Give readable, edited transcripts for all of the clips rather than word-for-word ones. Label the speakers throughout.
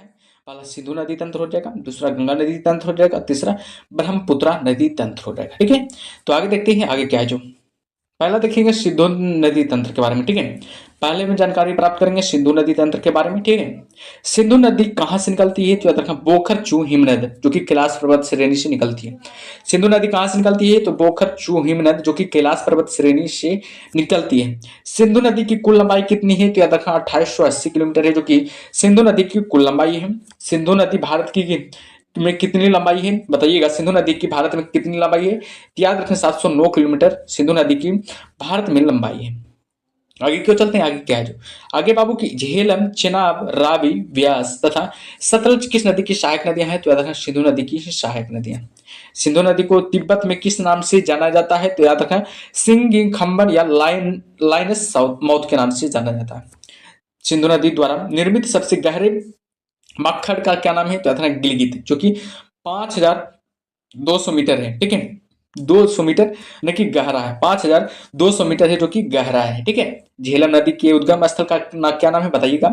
Speaker 1: है, पहला सिंधु नदी तंत्र हो जाएगा, दूसरा गंगा नदी तंत्र हो जाएगा, तीसरा ब्रह्मपुत्रा नदी तंत्र हो जाएगा। ठीक है, तो आगे देखते हैं आगे क्या है। जो पहला देखेंगे सिंधु नदी तंत्र के बारे में। ठीक है, पहले में जानकारी प्राप्त करेंगे सिंधु नदी तंत्र के बारे में। ठीक है, सिंधु नदी कहाँ से निकलती है, तो याद रखना बोखर चू हिमनद जो कि कैलाश पर्वत श्रेणी से निकलती है। सिंधु नदी कहाँ से निकलती है, तो बोखर चू हिमनद जो कि कैलाश पर्वत श्रेणी से निकलती है। सिंधु नदी की कुल लंबाई कितनी है, तो याद रखना 2880 किलोमीटर है, जो कि सिंधु नदी की कुल लंबाई है। सिंधु नदी भारत की में कितनी लंबाई है बताइएगा, सिंधु नदी की भारत में कितनी लंबाई है, तो याद रखें 709 किलोमीटर सिंधु नदी की भारत में लंबाई है। आगे क्यों चलते हैं, आगे क्या है। जो आगे बाबू की झेलम, चेनाब, रावी, व्यास तथा सतलज किस नदी की सहायक नदियां हैं, तो याद रखना सिंधु नदी की सहायक नदियां। सिंधु नदी को तिब्बत में किस नाम से जाना जाता है, तो याद रखना सिंगिंग खंबन या लाइनस माउथ के नाम से जाना जाता है। सिंधु नदी द्वारा निर्मित सबसे गहरे मक्खड़ का क्या नाम है, तो याद रखना गिलगित, जो कि 5200 मीटर है। ठीक है, 200 मीटर न कि गहरा है, 5200 मीटर है जो कि गहरा है। ठीक है, झेलम नदी के उद्गम स्थल का क्या नाम है बताइएगा,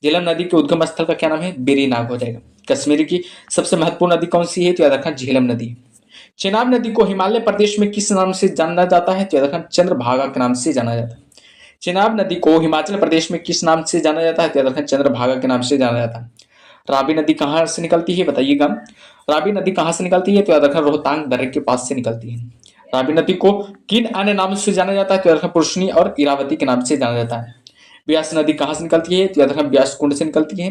Speaker 1: झेलम नदी के उद्गम स्थल का क्या नाम है, बेरीनाग हो जाएगा। कश्मीर की सबसे महत्वपूर्ण नदी कौन सी है, तो याद रखना झेलम नदी। चेनाब नदी को हिमालय प्रदेश में किस नाम से जाना जाता है, तो याद रखना चंद्रभागा के नाम से जाना जाता है। चेनाब नदी को हिमाचल प्रदेश में किस नाम से जाना जाता है, तो याद रखना चंद्रभागा के नाम से जाना जाता है। रावी नदी कहाँ से निकलती है बताइएगा, रावी नदी कहाँ से निकलती है, तो याद रखना रोहतांग दर्रे के पास से निकलती है। रावी नदी को किन अन्य नामों से जाना जाता है, तो याद रखना पुरुषनी और इरावती के नाम से जाना जाता है। ब्यास नदी कहाँ से निकलती है, तो याद रखना ब्यास कुंड से निकलती है।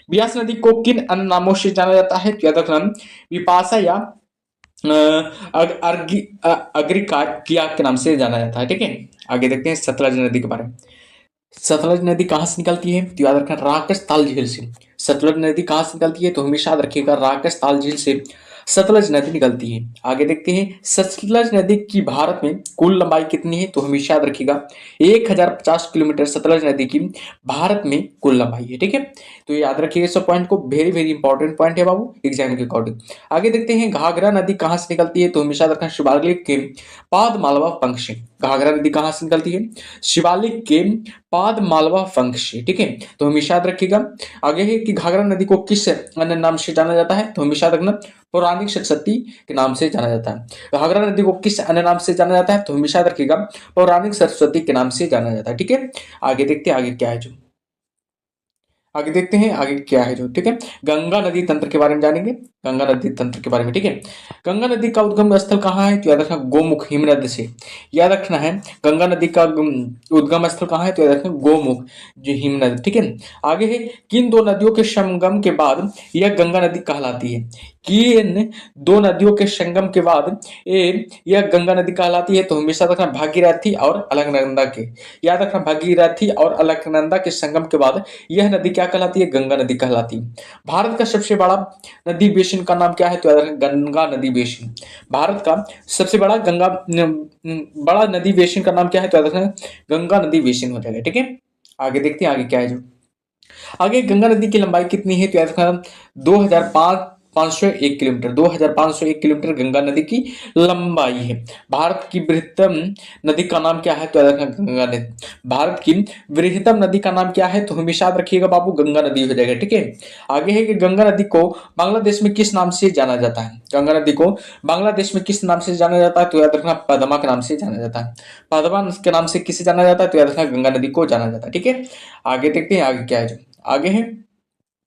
Speaker 1: ब्यास नदी को किन अन्य नामों से जाना जाता है, तो याद रखना विपाशा या अग्रिकाकिया के नाम से जाना जाता है। ठीक है, आगे देखते हैं सतलज नदी के बारे में। सतलज नदी कहाँ से निकलती है, तो याद रखना राकस ताल झील से। सतलज नदी कहाँ से निकलती है, तो हमेशा याद रखिएगा राकस ताल झील से सतलज नदी निकलती है। आगे देखते हैं सतलज नदी की भारत में कुल लंबाई कितनी है, तो हमेशा याद रखिएगा 1050 किलोमीटर सतलज नदी की भारत में कुल लंबाई है। ठीक है, तो याद रखिएगा सब पॉइंट को, वेरी वेरी इंपॉर्टेंट पॉइंट है बाबू एग्जाम के अकॉर्डिंग। आगे देखते हैं घाघरा नदी कहाँ से निकलती है, तो हमेशा याद रखना शिवालिक के पाद मालवा पंख से। घाघरा नदी कहाँ से निकलती है, शिवालिक के पाद मालवा पंख से। ठीक है, तो हमेशा याद रखिएगा। आगे है कि घाघरा नदी को किस अन्य नाम से जाना जाता है, तो हमेशा रखना पौराणिक सरस्वती के नाम से जाना जाता है। घाघरा नदी को किस अन्य नाम से जाना जाता है, तो हमेशा याद रखिएगा पौराणिक सरस्वती के नाम से जाना जाता है। ठीक है, आगे देखते हैं आगे क्या है। जो आगे देखते हैं आगे क्या है। जो ठीक है, गंगा नदी तंत्र के बारे में जानेंगे, गंगा नदी तंत्र के बारे में। ठीक है, गंगा नदी का उद्गम स्थल कहाँ है, तो याद रखना गोमुख हिमनद से। याद रखना है गंगा नदी का उद्गम स्थल कहाँ है, तो याद रखना गोमुख जो हिमनद। ठीक है, आगे है किन दो नदियों के संगम के बाद यह गंगा नदी कहलाती है। किन दो नदियों के संगम के बाद यह गंगा नदी कहलाती है, तो हमेशा रखना भागीरथी और अलकनंदा के। याद रखना भागीरथी और अलकनंदा के संगम के बाद यह नदी क्या कहलाती है, गंगा नदी कहलाती है। भारत का सबसे बड़ा नदी बेसिन का नाम क्या है, तो याद रखना गंगा नदी बेसिन। भारत का सबसे बड़ा बड़ा नदी बेसिन का नाम क्या है, तो याद रखना गंगा नदी बेसिन हो जाएगा। ठीक है, आगे देखते हैं आगे क्या है। जो आगे गंगा नदी की लंबाई कितनी है, तो याद रखना 2501 किलोमीटर। 2501 किलोमीटर गंगा नदी की लंबाई है। भारत की बृहत्तम नदी का नाम क्या है, तो याद रखना गंगा नदी। भारत की बृहत्तम नदी का नाम क्या है, तो हमेशा याद रखिएगा बाबू गंगा नदी हो जाएगा। ठीक है, आगे है कि गंगा नदी को बांग्लादेश में किस नाम से जाना जाता है। गंगा नदी को बांग्लादेश में किस नाम से जाना जाता है, तो याद रखना पद्मा के नाम से जाना जाता है। पद्मा के नाम से किसे जाना जाता है, तो याद रखना गंगा नदी को जाना जाता है। ठीक है, आगे देखते हैं आगे क्या है। जो आगे है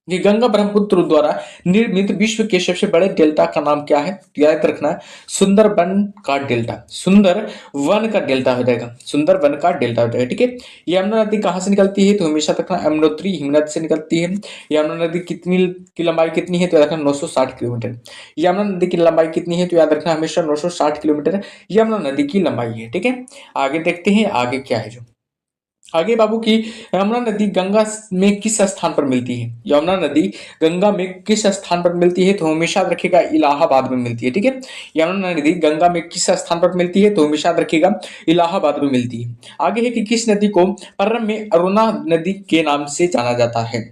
Speaker 1: कि गंगा ब्रह्मपुत्र द्वारा निर्मित विश्व के सबसे बड़े डेल्टा का नाम क्या है, तो याद रखना सुंदरबन का डेल्टा। सुंदर वन का डेल्टा हो जाएगा, सुंदर वन का डेल्टा हो जाएगा। ठीक है, यमुना नदी कहाँ से निकलती है, तो हमेशा रखना यमुनोत्री हिमनद से निकलती है। यमुना नदी की लंबाई कितनी है, तो याद रखना 960 किलोमीटर। यमुना नदी की लंबाई कितनी है, तो याद रखना हमेशा 960 किलोमीटर यमुना नदी की लंबाई है। ठीक है, आगे देखते हैं आगे क्या है। जो आगे बाबू की यमुना नदी गंगा में किस स्थान पर मिलती है। यमुना नदी गंगा में किस स्थान पर मिलती है, तो हमेशा याद रखिएगा इलाहाबाद में मिलती है। ठीक है, यमुना नदी गंगा में किस स्थान पर मिलती है, तो हमेशा याद रखिएगा इलाहाबाद में मिलती है। आगे है कि किस नदी को परम में अरुणा नदी के नाम से जाना जाता है।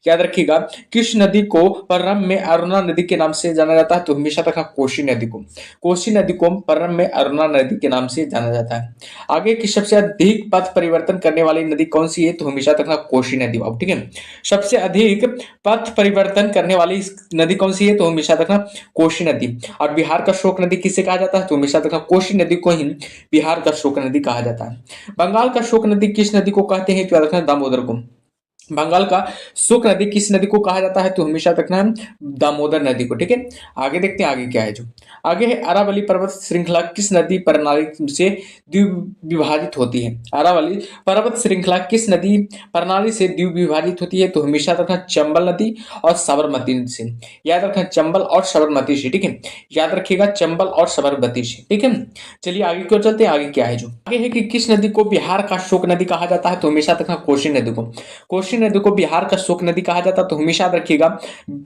Speaker 1: याद रखिएगा किस नदी को परम में अरुणा नदी के नाम से जाना जाता है, तो हमेशा रखना कोसी नदी को। कोसी नदी को परम में अरुणा नदी के नाम से जाना जाता है। आगे की सबसे अधिक पथ परिवर्तन करने वाली नदी कौन सी है, तो हमेशा रखना कोसी नदी बाबू, ठीक है। सबसे अधिक पथ परिवर्तन करने वाली नदी कौन सी है, तो हमेशा रखना कोसी नदी। और बिहार का शोक नदी किसे कहा जाता है, तो हमेशा रखना कोसी नदी को ही बिहार का शोक नदी कहा जाता है। बंगाल का शोक नदी किस नदी को कहते हैं, तो याद रखना दामोदर को। बंगाल का शोक नदी किस नदी को कहा जाता है, तो हमेशा रखना है दामोदर नदी को, ठीक है। आगे देखते हैं आगे क्या है जो आगे है, अरावली पर्वत श्रृंखला किस नदी प्रणाली से द्विविभाजित होती है। अरावली पर्वत श्रृंखला किस नदी प्रणाली से द्विविभाजित होती है, तो हमेशा रखना चंबल नदी और साबरमती नदी से। याद रखना चंबल और साबरमती से, ठीक है। याद रखिएगा चंबल और साबरमती से, ठीक है। चलिए आगे क्यों चलते हैं, आगे क्या है जो आगे है कि किस नदी को बिहार का शोक नदी कहा जाता है, तो हमेशा रखना कोसी नदी को। कोसी नदी को बिहार का शोक नदी कहा जाता है, तो हमेशा याद रखिएगा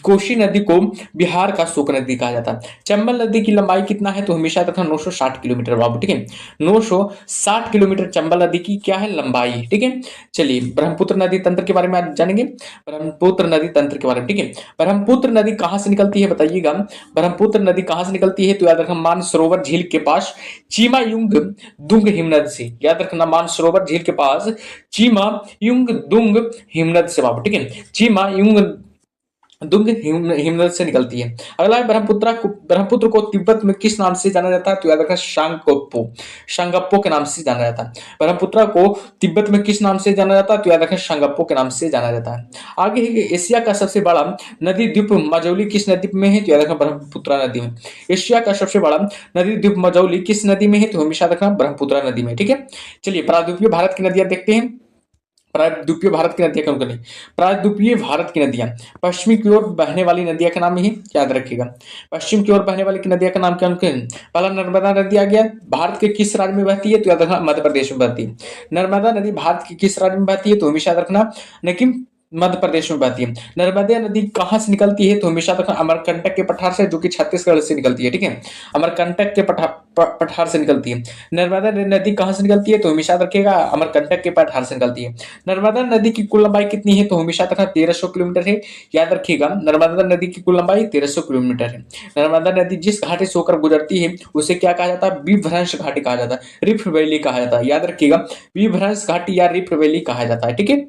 Speaker 1: कोसी नदी को बिहार का शोक नदी कहा जाता है। चंबल नदी की लंबाई कितना है, तो हमेशा रखना 960 किलोमीटर बाबू, ठीक है। 960 किलोमीटर चंबल नदी की क्या है, लंबाई, ठीक है। चलिए ब्रह्मपुत्र नदी तंत्र के बारे में आज जानेंगे, ब्रह्मपुत्र नदी तंत्र के बारे में, ठीक है। ब्रह्मपुत्र नदी कहां से निकलती है बताइएगा। ब्रह्मपुत्र नदी कहां से निकलती है, तो याद रखना मानसरोवर झील के पास चीमा युंग दुंग हिमनद से। याद रखना मानसरोवर झील के पास चीमा युंग दुंग हिमनद से बाबू, ठीक है। चीमा युंग दुंग हिमनद से निकलती है। अगला है ब्रह्मपुत्र को तिब्बत में किस नाम से जाना जाता है, तो याद रखना शांगप्पो। शांगप्पो के नाम से जाना जाता है। ब्रह्मपुत्र को तिब्बत में किस नाम से जाना जाता है, तो याद रखना शांगप्पो के नाम से जाना जाता है। आगे है कि एशिया का सबसे बड़ा नदी द्वीप मजौली किस नदी में है, तो याद रखना ब्रह्मपुत्र नदी में। एशिया का सबसे बड़ा नदी द्वीप मजौली किस नदी में है, तो हमेशा रखना ब्रह्मपुत्र नदी में, ठीक है। चलिए प्रायद्वीपीय भारत की नदियां देखते हैं। प्रायद्वीपीय भारत की नदियां कौन कौन है। प्रायद्वीपीय भारत की नदियां पश्चिमी की ओर बहने वाली नदियां का नाम ही याद रखिएगा। पश्चिम की ओर बहने वाली की नदियां का नाम क्या है। पहला नर्मदा नदी आ गया, भारत के किस राज्य में बहती है, तो याद रखना मध्य प्रदेश में बहती है। नर्मदा नदी भारत के किस राज्य में बहती है, तो हमेशा याद रखना लेकिन मध्य प्रदेश में बहती है। नर्मदा नदी कहां से निकलती है, तो हमेशा रखना अमरकंटक के पठार से, जो कि छत्तीसगढ़ से निकलती है, ठीक है। अमरकंटक के पठार से निकलती है। नर्मदा नदी कहां से निकलती है, तो हमेशा रखिएगा अमरकंटक के पठार से निकलती है। नर्मदा नदी की कुल लंबाई कितनी है, तो हमेशा रखना 1300 किलोमीटर है। याद रखिएगा नर्मदा नदी की कुल लंबाई 1300 किलोमीटर है। नर्मदा नदी जिस घाटी से होकर गुजरती है उसे क्या कहा जाता है, विभ्रंश घाटी कहा जाता है, रिफ्ट वैली कहा जाता है। याद रखिएगा विभ्रंश घाटी या रिफ्ट वैली कहा जाता है, ठीक है।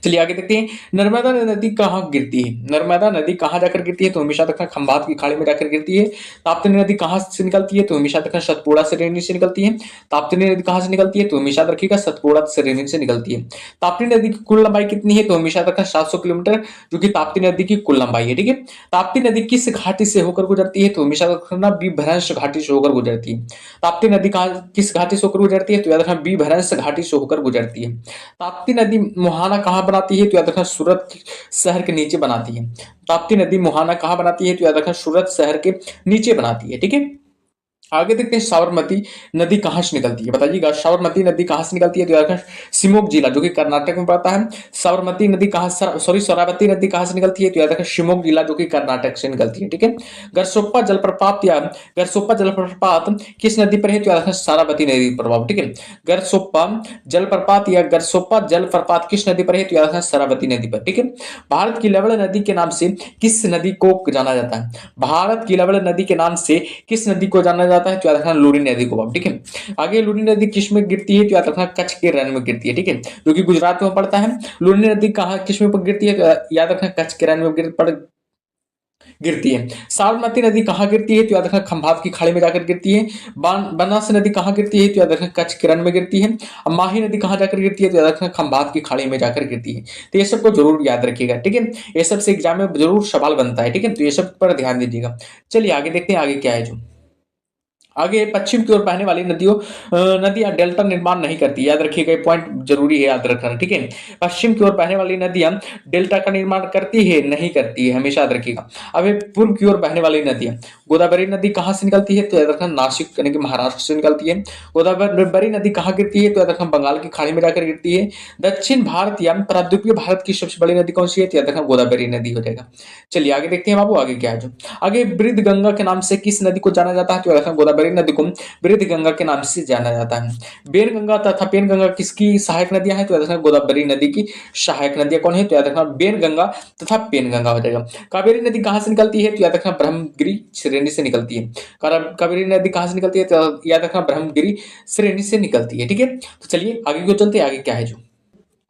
Speaker 1: चलिए आगे देखते हैं नर्मदा नदी कहाँ गिरती है। नर्मदा नदी कहाँ जाकर गिरती है, तो हमेशा रखना खंभात की खाड़ी में जाकर गिरती है। ताप्ती नदी कहाँ से निकलती है, तो हमेशा रखना सतपुड़ा श्रेणी से निकलती है। ताप्ती नदी कहाँ से निकलती है, तो हमेशा रखिएगा सतपुड़ा श्रेणी से निकलती है। ताप्ती नदी की कुल लंबाई कितनी है, तो हमेशा रखना 700 किलोमीटर, जो कि ताप्ती नदी की कुल लंबाई है, ठीक है। ताप्ती नदी किस घाटी से होकर गुजरती है, तो हमेशा रखना विभ्रंश घाटी से होकर गुजरती है। ताप्ती नदी किस घाटी से होकर गुजरती है, तो याद रखना विभ्रंश घाटी से होकर गुजरती है। ताप्ती नदी मुहाना कहाँ बनाती है, तो याद रखना सूरत शहर के नीचे बनाती है। ताप्ती नदी मुहाना कहाँ बनाती है, तो याद रखना सूरत शहर के नीचे बनाती है, ठीक है। आगे देखते हैं साबरमती नदी कहां से निकलती है बताइएगा। साबरमती नदी कहां से निकलती है, तो याद शिवमोगा जिला, जो कि कर्नाटक में पड़ता है। साबरमती नदी कहां सॉरी शरावती नदी कहां से निकलती है, तो याद रखें शिवमोगा जिला, जो कि कर्नाटक से निकलती है, ठीक है। गरसोप्पा जलप्रपात या गरसोप्पा जलप्रपात किस नदी पर है, तो याद रखें शरावती नदी पर, ठीक है। गरसोप्पा जलप्रपात या गरसोप्पा जलप्रपात किस नदी पर है, तो याद रखें शरावती नदी पर, ठीक है। भारत की लवण नदी के नाम से किस नदी को जाना जाता है। भारत की लवण नदी के नाम से किस नदी को जाना जाता है, तो याद रखना लूनी नदी को, ठीक है। आगे लूनी नदी किस में गिरती है, तो याद रखना कच्छ के रण में गिरती है, ठीक है, जो कि गुजरात में पड़ता है। लूनी नदी कहाँ किस में गिरती है, तो याद रखना कच्छ के रण में गिरती है। साबरमती नदी कहाँ गिरती है, तो याद रखना खंभात की खाड़ी में जाकर गिरती है। बनास नदी कहाँ गिरती है, तो याद रखना कच्छ के रण में गिरती है। माही नदी कहाँ जाकर गिरती है, तो याद रखना खंभात की खाड़ी में जाकर गिरती है। तो ये सबको जरूर याद रखिएगा, ठीक है। ये सबसे एग्जाम में जरूर सवाल बनता है, ठीक है, तो ये सब पर ध्यान दीजिएगा। चलिए आगे देखते हैं आगे क्या है जो आगे पश्चिम की ओर बहने वाली नदियां डेल्टा निर्माण नहीं करती। याद रखिएगा, ये पॉइंट जरूरी है याद रखना, ठीक है। पश्चिम की ओर बहने वाली नदियां डेल्टा का निर्माण करती है नहीं करती है, हमेशा याद रखिएगा। अब पूर्व की ओर बहने वाली नदियां, गोदावरी नदी कहां से निकलती है, तो याद रखना नासिक यानी कि महाराष्ट्र से निकलती है। गोदावरी नदी कहां गिरती है, तो याद रखना बंगाल की खाड़ी में जाकर गिरती है। दक्षिण भारत या प्रायद्वीपीय भारत की सबसे बड़ी नदी कौन सी है, तो याद रखना गोदावरी नदी हो जाएगा। चलिए आगे देखते हैं बाबू आगे क्या है जो आगे वृद्ध गंगा के नाम से किस नदी को जाना जाता है, तो याद रखना गोदावरी नदी को वृद्ध गंगा के नाम से जाना जाता है। बेन गंगा तथा पेन गंगा किसकी सहायक नदियां हैं, तो याद रखना गोदावरी नदी की सहायक नदियां कौन है, तो याद रखना बेन गंगा तथा पेन गंगा हो जाएगा। कावेरी नदी कहां से निकलती है, तो याद रखना ब्रह्मगिरी श्रेणी से निकलती है। कावेरी नदी कहां से निकलती है, तो याद रखना ब्रह्मगिरी श्रेणी से निकलती है, ठीक है। तो चलिए आगे को चलते हैं आगे क्या है जो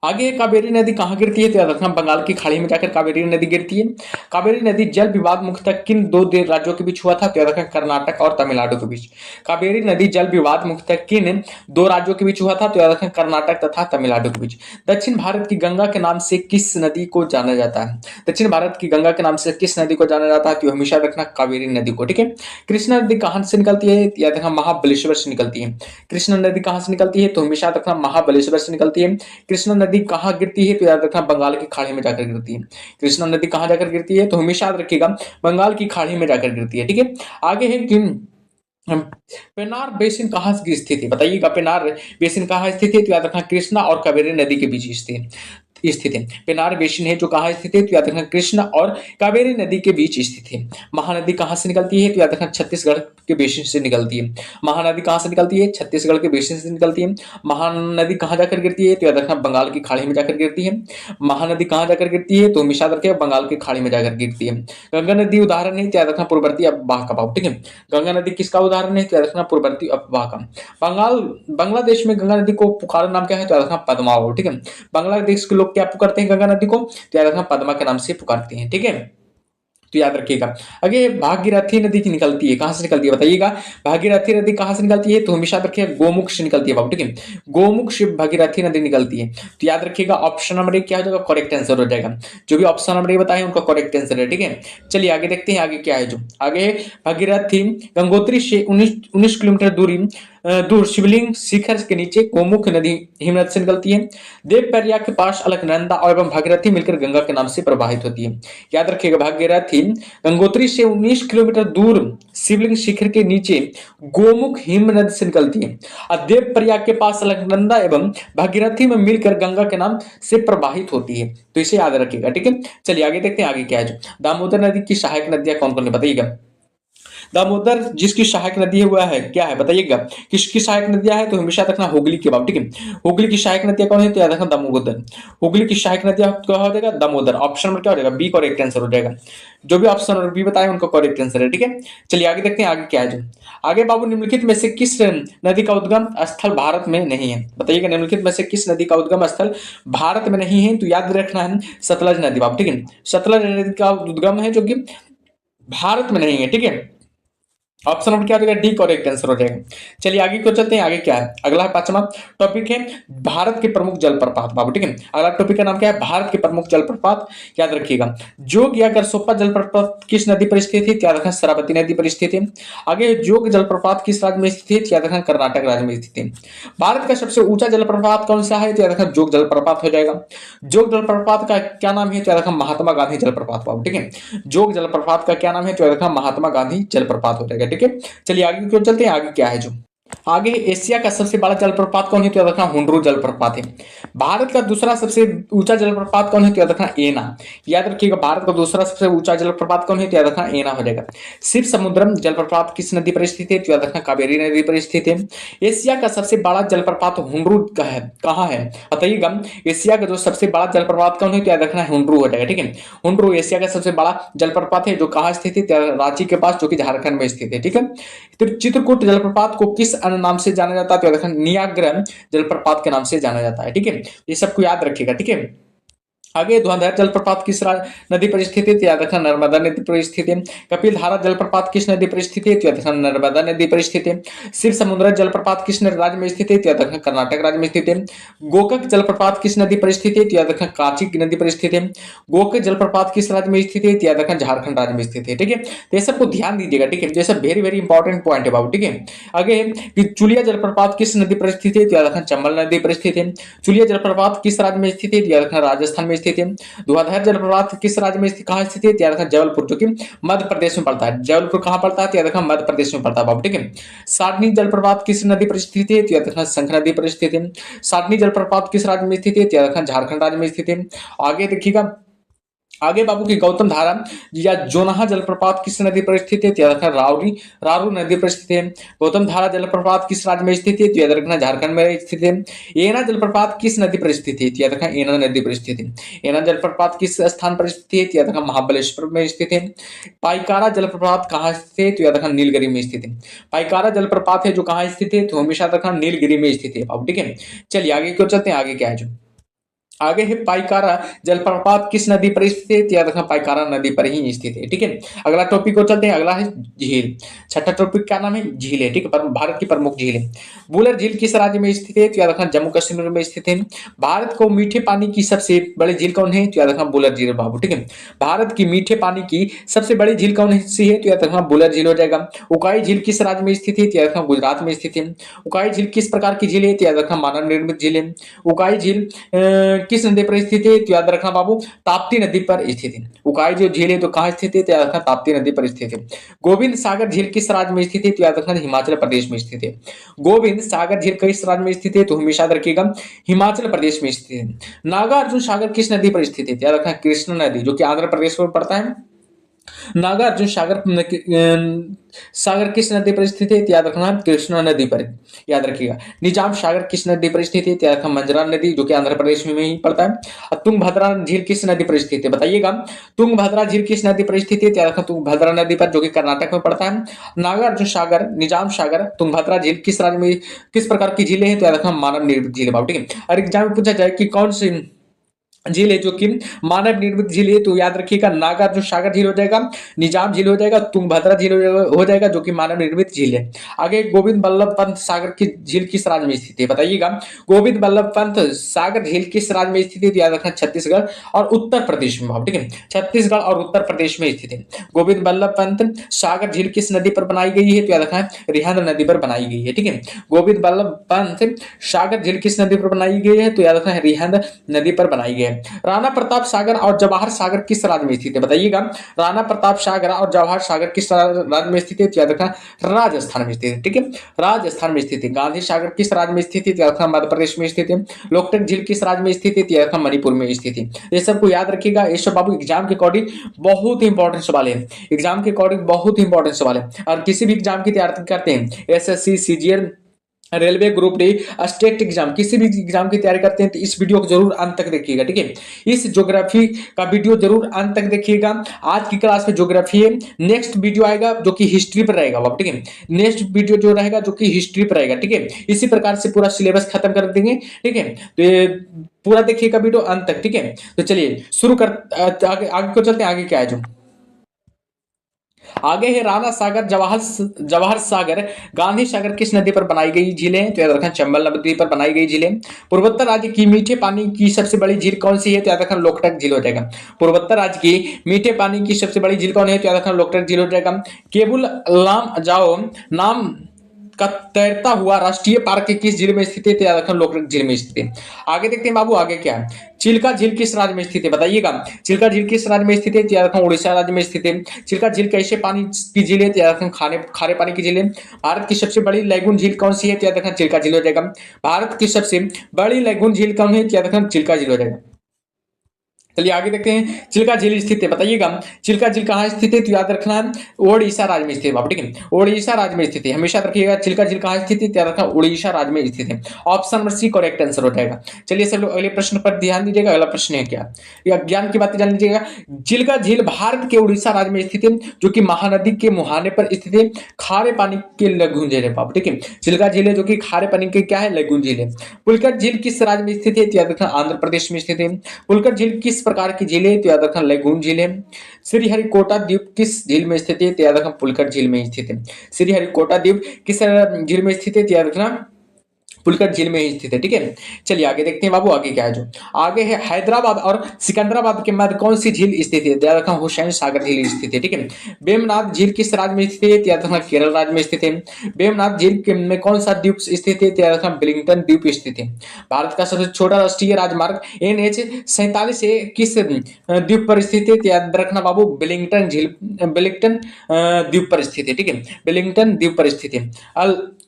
Speaker 1: आगे कावेरी नदी कहाँ गिरती है, तो याद रखना बंगाल की खाड़ी में जाकर कावेरी नदी गिरती है। कावेरी नदी जल विवाद मुख्यतः किन दो राज्यों के बीच हुआ था, तो याद रखना कर्नाटक और तमिलनाडु के बीच। कावेरी नदी जल विवाद मुख्यतः किन दो राज्यों के बीच हुआ था, तो याद रखना कर्नाटक तथा तमिलनाडु के बीच। दक्षिण भारत की गंगा के नाम से किस नदी को जाना जाता है, दक्षिण भारत की गंगा के नाम से किस नदी को जाना जाता है, तो हमेशा रखना कावेरी नदी को। ठीक है। कृष्णा नदी कहां से निकलती है, याद रखना महाबलेश्वर से निकलती है। कृष्णा नदी कहां से निकलती है, तो हमेशा रखना महाबलेश्वर से निकलती है। कृष्णा नदी कहाँ गिरती है, तो याद रखना बंगाल की खाड़ी में जाकर गिरती है। कृष्णा नदी कहाँ जाकर गिरती है, तो हमेशा याद रखिएगा बंगाल की खाड़ी में जाकर गिरती है। ठीक है। आगे है कि पेनार बेसिन कहाँ स्थित है, बताइएगा पेनार बेसिन कहाँ स्थित है, तो याद रखना कृष्णा और कावेरी नदी के बीच स्थित है। पेनार बेसिन है जो कहाँ स्थित है, तो याद रखना कृष्णा और कावेरी नदी के बीच स्थित है। महानदी कहाँ से निकलती है, तो याद रखना छत्तीसगढ़ के बेसिन से निकलती है। महानदी कहाँ से निकलती है, छत्तीसगढ़ के बेसिन से निकलती है। महानदी कहाँ जाकर गिरती है, तो याद रखना बंगाल की खाड़ी में जाकर गिरती है। महानदी कहाँ जाकर गिरती है, तो हमेशा रखे बंगाल की खाड़ी में जाकर गिरती है। गंगा नदी उदाहरण है, तो याद रखना पूर्ववर्ती अफवाह का भाव। ठीक है। गंगा नदी किसका उदाहरण है, तो याद रखना पूर्ववर्ती अफवाह का। बांग्लादेश में गंगा नदी को पुकारा नाम क्या है, तो याद रखना पद्मा। ठीक है। बांग्लादेश के लोग क्या पुकारते हैं गंगा नदी को, तो याद रखना पद्मा के नाम से पुकारते हैं। ठीक है। तो याद रखिएगा। आगे भागीरथी नदी की निकलती है, कहां से निकलती है बताइएगा। भागीरथी नदी कहां से निकलती है, तो हमेशा याद रखिएगा गोमुख से निकलती है बाबू। ठीक है। गोमुख से भागीरथी नदी निकलती है। तो याद रखिएगा ऑप्शन नंबर एक क्या हो जाएगा, करेक्ट आंसर हो जाएगा। जो भी ऑप्शन नंबर एक बताए उनका करेक्ट आंसर है। ठीक है। चलिए आगे देखते हैं आगे क्या है। जो आगे भागीरथी गंगोत्री से 19 किलोमीटर दूर शिवलिंग शिखर के नीचे गोमुख नदी हिमनद से निकलती है। देवप्रयाग के पास अलकनंदा एवं भागीरथी मिलकर गंगा के नाम से प्रवाहित होती है। याद रखिएगा भागीरथी गंगोत्री से 19 किलोमीटर दूर शिवलिंग शिखर के नीचे गोमुख हिमनद से निकलती है और देवप्रयाग के पास अलकनंदा एवं भागीरथी में मिलकर गंगा के नाम से प्रवाहित होती है। तो इसे याद रखिएगा। ठीक है। चलिए आगे देखते हैं आगे क्या है। जो दामोदर नदी की सहायक नदियां कौन कौन है बताइएगा। दामोदर जिसकी सहायक नदी है वह है क्या है बताइएगा। किसकी सहायक नदियां है, तो हमेशा रखना हुगली के बाब। ठीक है। हुगली की सहायक नदियां कौन है, तो याद रखना दामोदर। हुगली की सहायक नदियां क्या हो जाएगा, दामोदर। ऑप्शन नंबर क्या हो जाएगा, बी करेक्ट आंसर हो जाएगा। जो भी ऑप्शन नंबर बी बताए उनका करेक्ट आंसर है। ठीक है। चलिए आगे देखते हैं आगे क्या है। जो आगे बाबू निम्नलिखित में से किस नदी का उद्गम स्थल भारत में नहीं है बताइएगा। निम्नलिखित में से किस नदी का उद्गम स्थल भारत में नहीं है, तो याद रखना है सतलज नदी बाबू। ठीक है। सतलज नदी का उद्गम है जो कि भारत में नहीं है। ठीक है। ऑप्शन नंबर क्या हो जाएगा, डी करेक्ट आंसर हो जाएगा। चलिए आगे क्यों चलते हैं, आगे क्या है। अगला पांचवा टॉपिक है भारत के प्रमुख जलप्रपात बाबू। ठीक है। अगला टॉपिक का नाम क्या है, भारत के प्रमुख जलप्रपात। याद रखिएगा जोग या करसोपा जलप्रपात किस नदी पर स्थित है, याद रखना शरावती नदी पर स्थित है। आगे जोग जलप्रपात किस राज्य में स्थित है, याद रखना कर्नाटक राज्य में स्थित है। भारत का सबसे ऊंचा जलप्रपात कौन सा है, तो याद रखना जोग जलप्रपात हो जाएगा। जोग जलप्रपात का क्या नाम है, तो याद रखना महात्मा गांधी जलप्रपात बाबू। ठीक है। जोग जलप्रपात का क्या नाम है, तो याद रखना महात्मा गांधी जलप्रपात हो जाएगा। ठीक है। चलिए आगे क्यों चलते हैं आगे क्या है। जो आगे एशिया का सबसे बड़ा जलप्रपात कौन है, तो याद रखना हुंड्रू जलप्रपात है। भारत का दूसरा सबसे ऊंचा जलप्रपात कौन है, तो याद रखना एना। याद रखिएगा भारत का दूसरा सबसे ऊंचा जलप्रपात कौन है, तो याद रखना एना हो जाएगा। शिव समुद्रम जलप्रपात किस नदी पर स्थित है, तो याद रखना कावेरी नदी पर स्थित है। एशिया का सबसे बड़ा जलप्रपात हुंड्रू का है, कहाँ है बताइएगा। एशिया का जो सबसे बड़ा जलप्रपात कौन है, तो याद रखना हुंड्रू हो जाएगा। ठीक है। हुंड्रू एशिया का सबसे बड़ा जलप्रपात है जो कहाँ स्थित है, रांची के पास, जो कि झारखंड में स्थित है। ठीक है। चित्रकूट जलप्रपात को किस अन्य नाम से जाना जाता है, तो याद रखना नियाग्रा जलप्रपात के नाम से जाना जाता है। ठीक है। ये सबको याद रखिएगा। ठीक है। आगे धुआंधार जलप्रपात किस नदी पर स्थित है, तो याद रखना नर्मदा नदी पर स्थित है। कपिल धारा जलप्रपात किस नदी पर स्थित है, तो याद रखना नर्मदा नदी पर स्थित है। शिव समुद्र जलप्रपात किस राज्य में स्थित है, तो याद रखना कर्नाटक राज्य में स्थित है। गोकक जलप्रपात किस नदी पर स्थित है, तो याद रखना कांची नदी पर स्थित है। गोकक जलप्रपात किस राज्य में स्थित है, तो याद रखना झारखंड राज्य में स्थित है। ठीक है। तो ये सबको ध्यान दीजिएगा। ठीक है। ये सब वेरी वेरी इंपॉर्टेंट पॉइंट है बाबू। ठीक है। आगे चुलिया जलप्रपात किस नदी पर स्थित है, तो याद रखना चंबल नदी पर स्थित है। चुलिया जलप्रपात किस राज्य में स्थित है, तो याद रखना राजस्थान में स्थित है। धुआंधार जलप्रपात किस राज्य में कहां स्थित है, याद रखना जबलपुर, जो कि मध्य प्रदेश में पड़ता है। जबलपुर कहां पड़ता है, याद रखना मध्य प्रदेश में पड़ता है बाबू। ठीक है। साटनी जलप्रपात किस नदी पर स्थित है, याद रखना शंख नदी पर स्थित है। साटनी जलप्रपात किस राज्य में स्थित है, याद रखना झारखंड राज्य में स्थित है। आगे देखिएगा आगे बाबू की गौतम धारा या जोनाहा जलप्रपात किस नदी पर स्थित है, याद रखना रारू नदी पर स्थित है। गौतम धारा जलप्रपात किस राज्य में स्थित है, याद रखना झारखंड में स्थित है। एना जलप्रपात किस नदी पर स्थित है, याद रखना एना नदी पर स्थित है। एना जलप्रपात किस स्थान पर स्थित है, याद रखना महाबलेश्वर में स्थित है। पाइकारा जलप्रपात कहाँ स्थित है, तो याद रखना नीलगिरी में स्थित है। पाइकारा जलप्रपात है जो कहाँ स्थित है, तो हमेशा रखना नीलगिरी में स्थित है। अब ठीक है। चलिए आगे क्यों चलते हैं आगे क्या है। जो आगे है पाइकारा जलप्रपात किस नदी पर स्थित है, तो याद रखना पाइकारा नदी पर ही स्थित है। ठीक है, अगला टॉपिक को चलते हैं, अगला है झील। छठा टॉपिक क्या नाम है, झील है। ठीक है, भारत की प्रमुख झील है। बुलर झील किस राज्य में स्थित है, तो याद रखना जम्मू कश्मीर में स्थित है। भारत को मीठे पानी की सबसे बड़ी झील कौन है, तो याद रखना बुलर झील बाबू। ठीक है, भारत की मीठे पानी की सबसे बड़ी झील कौन सी है, तो याद रखना बुलर झील हो जाएगा। उकाई झील किस राज्य में स्थित है, तो याद रखना गुजरात में स्थित है। उकाई झील किस प्रकार की झील है, तो याद रखना मानव निर्मित झील है। उकाई झील किस नदी पर स्थित है, तो याद रखना बाबू ताप्ती नदी पर स्थित है। उकाई जो झील है तो कहाँ स्थित है, तो याद रखना ताप्ती नदी पर स्थित है। गोविंद सागर झील किस राज्य में स्थित है, तो याद रखना हिमाचल प्रदेश में स्थित है। गोविंद सागर झील किस राज्य में स्थित है, तो हमेशा याद रखिएगा हिमाचल प्रदेश में स्थित है। नागार्जुन सागर किस नदी पर स्थित है, तो याद रखना कृष्णा नदी जो कि आंध्र प्रदेश में पड़ता है। नागार्जुन सागर किस नदी पर स्थित है, तो याद रखना कृष्णा नदी पर, याद रखिएगा। निजाम सागर किस नदी पर स्थित है, तो याद रखना मंजरा नदी जो कि आंध्र प्रदेश में ही पड़ता है। और तुंगभद्रा झील किस नदी पर स्थित है, बताइएगा। तुंगभद्रा झील किस नदी पर स्थित है, तो याद रखना तुंगभद्रा नदी पर जो कि कर्नाटक में पड़ता है। नागार्जुन सागर, निजाम सागर, तुंगभद्रा झील किस राज्य में, किस प्रकार की झीलें हैं, तो याद रखना मानव निर्मित झील। ठीक है, और एग्जाम में पूछा जाए कि कौन सी झील है जो कि मानव निर्मित झील है, तो याद रखिएगा नागार्जुन सागर झील हो जाएगा, निजाम झील हो जाएगा, तुंगभद्रा झील हो जाएगा जो कि मानव निर्मित झील है। आगे गोविंद बल्लभ पंत सागर की झील किस राज्य में स्थित है, बताइएगा। गोविंद बल्लभ पंत सागर झील किस राज्य में स्थित है, तो याद रखना छत्तीसगढ़ और उत्तर प्रदेश में। ठीक है, छत्तीसगढ़ और उत्तर प्रदेश में स्थित है। गोविंद बल्लभ पंत सागर झील किस नदी पर बनाई गई है, तो याद रखना रिहंद नदी पर बनाई गई है। ठीक है, गोविंद बल्लभ पंत सागर झील किस नदी पर बनाई गई है, तो याद रखना रिहंद नदी पर बनाई गई है। राणा प्रताप सागर और जवाहर सागर किस राज्य में स्थित है, बताइएगा। राणा प्रताप सागर और जवाहर सागर किस राज्य में स्थित है, याद रखना राजस्थान में स्थित है। ठीक है, राजस्थान में स्थित है। गांधी सागर किस राज्य में स्थित है, याद रखना मध्य प्रदेश में स्थित है। लोकटक झील किस राज्य में स्थित है, याद रखना मणिपुर में स्थित है। ये सबको याद रखिएगा। ये सब बाबू एग्जाम के अकॉर्डिंग बहुत ही इंपॉर्टेंट सवाल है, एग्जाम के अकॉर्डिंग बहुत ही इंपॉर्टेंट सवाल है। और किसी भी एग्जाम की तैयारी करते हैं, SSC, CGL, railway, group D, state exam, किसी भी एग्जाम की तैयारी करते हैं तो इस वीडियो को जरूर अंत तक देखिएगा। ठीक है, इस ज्योग्राफी का वीडियो जरूर अंत तक देखिएगा। आज की क्लास में ज्योग्राफी है, नेक्स्ट वीडियो आएगा जो कि हिस्ट्री पर रहेगा बाबू। ठीक है, नेक्स्ट वीडियो जो रहेगा जो कि हिस्ट्री पर रहेगा। ठीक है, इसी प्रकार से पूरा सिलेबस खत्म कर देंगे। ठीक है, तो ये पूरा देखिएगा वीडियो अंत तक। ठीक है, तो चलिए शुरू कर, आगे आगे को चलते हैं। आगे क्या है जो आगे है राणा सागर, जवाहर सागर, गांधी सागर किस नदी पर बनाई गई झीलें, तो याद रखना चंबल नदी पर बनाई गई झीलें। पूर्वोत्तर राज्य की मीठे पानी की सबसे बड़ी झील कौन सी है, तो याद रखना लोकटक झील हो जाएगा। पूर्वोत्तर राज्य की मीठे पानी की सबसे बड़ी झील कौन है, तो याद रखना लोकटक झील हो जाएगा। केबुल लाम जाओ नाम का तैरता हुआ राष्ट्रीय पार्क किस झील में स्थित है, तो याद रखना लोकटक झील में स्थित है। आगे देखते हैं बाबू, आगे क्या है। चिल्का झील किस राज्य में स्थित है, बताइएगा। चिल्का झील किस राज्य में स्थित है, तो याद रखना उड़ीसा राज्य में स्थित है। चिल्का झील कैसे पानी की झील है, तो याद रखना खारे पानी की झील है। भारत की सबसे बड़ी लैगून झील कौन सी है, तो याद रखना चिल्का झील हो जाएगा। भारत की सबसे बड़ी लैगून झील कौन है, तो याद रखना चिल्का झील हो जाएगा। चलिए आगे देखते हैं, चिल्का झील स्थित है, बताइएगा। चिल्का झील कहाँ स्थित है, तो याद रखना ओडिशा राज्य में स्थित है बाबू। ठीक है, ओडिशा राज्य में स्थित है, हमेशा रखिएगा। चिल्का झील कहाँ स्थित है, तो याद रखना उड़ीसा राज्य में स्थित है। Option number C correct answer हो जाएगा। चलिए सब लोग अगले प्रश्न पर ध्यान दीजिएगा। अगला प्रश्न है क्या, या ज्ञान की बातें जान लीजिएगा। चिल्का झील भारत के उड़ीसा राज्य में स्थित है, जो कि महानदी के मुहाने पर स्थित है। खारे पानी के लघुन झील है बाबू। ठीक है, चिल्का झील है जो कि खारे पानी के क्या है, लघुन झील है। पुलकट झील किस राज्य में स्थित है, तो याद रखना आंध्र प्रदेश में स्थित है। पुलकट झील किस प्रकार की झील है, तो याद रखना लैगून झील है। श्रीहरिकोटा द्वीप किस झील में स्थित है, तो याद रखना पुलकट झील में स्थित है। श्रीहरिकोटा द्वीप किस झील में स्थित है, तो याद रखना पुलकट झील में ही स्थित है। ठीक है, चलिए आगे देखते हैं बाबू, आगे क्या है जो आगे है। हैदराबाद और सिकंदराबाद के मध्य कौन सी झील स्थित है, याद रखना हुसैन सागर झील स्थित है। ठीक है, वेमनाथ झील किस राज्य में स्थित है, याद रखना केरल राज्य में स्थित है। वेमनाथ झील में कौन सा द्वीप स्थित है, याद रखना वेलिंगटन द्वीप स्थित है। भारत का सबसे छोटा राष्ट्रीय राजमार्ग NH-47 किस द्वीप पर स्थित है, याद रखना बाबू वेलिंगटन झील, वेलिंगटन द्वीप पर स्थित है। ठीक है, वेलिंगटन द्वीप पर स्थित है।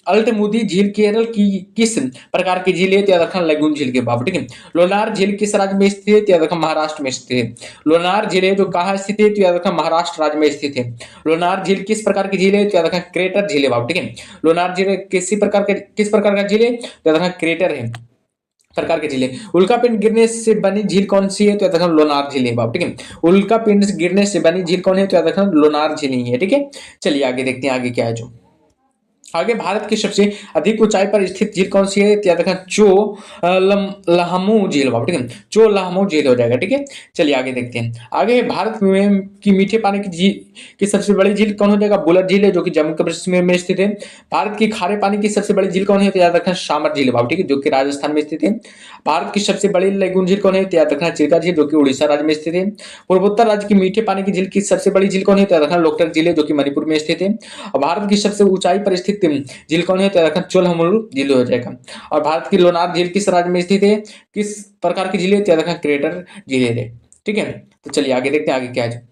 Speaker 1: अल्टमुदी झील केरल की किस प्रकार की झील है, याद रखना लैगून झील के बाबू। ठीक है, लोनार झील किस राज्य में स्थित है, याद रखना महाराष्ट्र में स्थित है। लोनार झील है जो कहाँ स्थित है, तो याद रखना महाराष्ट्र राज्य में स्थित है। लोनार झील किस प्रकार की झील है, तो याद रखना क्रेटर झील है बाबू। ठीक है, लोनार झील किस प्रकार का झील है, तो याद रखना क्रेटर है प्रकार की झील है। उल्का पिंड गिरने से बनी झील कौन सी है, तो याद रखना लोनार झील है बाबू। ठीक है, उल्का पिंड गिरने से बनी झील कौन है, तो याद रखना लोनार झील ही है। ठीक है, चलिए आगे देखते हैं, आगे क्या है जो आगे भारत की सबसे अधिक ऊंचाई पर स्थित झील कौन सी है, तो याद रखना लहामू झील बाबू, ठीक है, चो लहामू झील हो जाएगा, ठीक है। चलिए आगे देखते हैं। आगे भारत में की मीठे पानी की झील की सबसे बड़ी झील कौन हो जाएगा, बुलर झील है, जो कि जम्मू कश्मीर में स्थित है। भारत की खारे पानी की सबसे बड़ी झील कौन है, तो याद रखना शामर झील बाबू, ठीक है, जो कि राजस्थान में स्थित है। भारत की सबसे बड़ी लेगुन झील कौन है, तो याद रखना चिल्का झील, जो कि उड़ीसा राज्य में स्थित है। पूर्वोत्तर राज्य की मीठे पानी की झील की सबसे बड़ी झील कौन है, तो याद रखना लोकटक झील है, जो कि मणिपुर में स्थित है। और भारत की सबसे ऊंचाई पर स्थित झील कौन है, तो याद रखना चोलहमलू झील हो जाएगा। और भारत की लोनार झील किस राज्य में स्थित है, किस प्रकार की झील है, तो याद रखना क्रेटर झील है, ठीक है। तो चलिए आगे देखते हैं आगे क्या है।